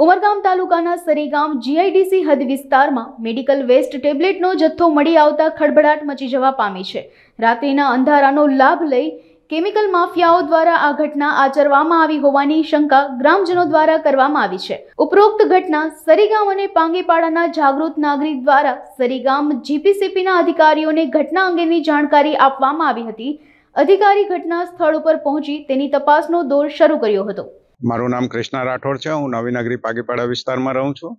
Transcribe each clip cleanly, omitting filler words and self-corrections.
ઉમરગામ તાલુકાના સરીગામ જીઆઈડીસી હદ વિસ્તારમાં મેડિકલ વેસ્ટ ટેબ્લેટનો જથ્થો મળી આવતા ખળભળાટ મચી જવા પામી છે। રાત્રિના અંધારાનો લાભ લઈ કેમિકલ માફિયાઓ દ્વારા આ ઘટના આચરવામાં આવી હોવાની શંકા ગ્રામજનો દ્વારા કરવામાં આવી છે। ઉપરોક્ત ઘટના સરીગામ અને પાંગેપાડાના જાગૃત નાગરિક દ્વારા સરીગામ જીપીસીપીના અધિકારીઓને ઘટના અંગેની જાણકારી આપવામાં આવી હતી। અધિકારી ઘટના સ્થળ ઉપર પહોંચી તેની તપાસનો દોર શરૂ કર્યો હતો। મારું નામ કૃષ્ણા રાઠોડ છે। હું નવી નગરી પાગીપાડા વિસ્તારમાં રહું છું।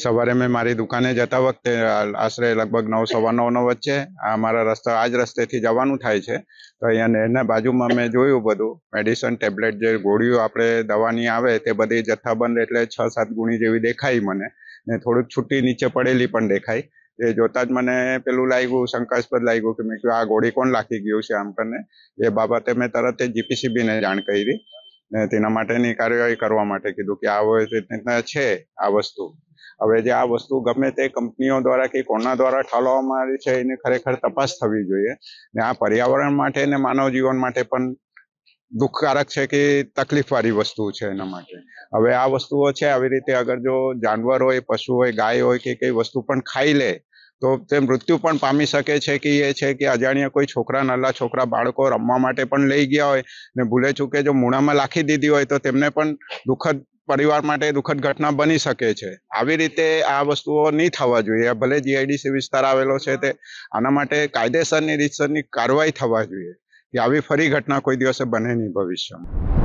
સવારે મેં મારી દુકાને જતા વખતે આશરે લગભગ 9 સવા 9 વચ્ચે અમારા રસ્તા આ જ રસ્તેથી જવાનું થાય છે। તો અહીંયા નહેરના બાજુમાં મેં જોયું બધું મેડિસિન ટેબ્લેટ જે ગોળીઓ આપણે દવાની આવે તે બધી જથ્થાબંધ એટલે 6-7 ગુણી જેવી દેખાઈ મને ને થોડીક છૂટી નીચે પડેલી પણ દેખાઈ। એ જોતા જ મને પેલું લાગ્યું, શંકાસ્પદ લાગ્યું કે મેં કહ્યું આ ગોળી કોણ નાખી ગયું છે આમ કરીને। એ બાબતે મેં તરત જ જીપીસીબીને જાણ કરી ને તેના માટેની કાર્યવાહી કરવા માટે કીધું કે આ રીતના છે આ વસ્તુ। હવે જે આ વસ્તુ ગમે તે કંપનીઓ દ્વારા કે કોના દ્વારા ઠાલવવામાં આવી છે એની ખરેખર તપાસ થવી જોઈએ ને આ પર્યાવરણ માટે ને માનવ જીવન માટે પણ દુઃખકારક છે કે તકલીફવાળી વસ્તુ છે એના માટે। હવે આ વસ્તુઓ છે આવી રીતે અગર જો જાનવર હોય, પશુ હોય, ગાય હોય કે કઈ વસ્તુ પણ ખાઈ લે તો તે મૃત્યુ પણ પામી શકે છે કે એ છે કે અજાણ્યા કોઈ છોકરા, નાના છોકરા, બાળકો રમવા માટે પણ લઈ ગયા હોય ને ભૂલે ચૂકે જો મૂણામાં લાખી દીધી હોય તો તેમને પણ દુઃખદ પરિવાર માટે દુઃખદ ઘટના બની શકે છે। આવી રીતે આ વસ્તુઓ નહીં થવા જોઈએ। ભલે જીઆઈડીસી વિસ્તાર આવેલો છે તે આના માટે કાયદેસરની રીતસરની કાર્યવાહી થવા જોઈએ કે આવી ફરી ઘટના કોઈ દિવસે બને નહીં ભવિષ્યમાં।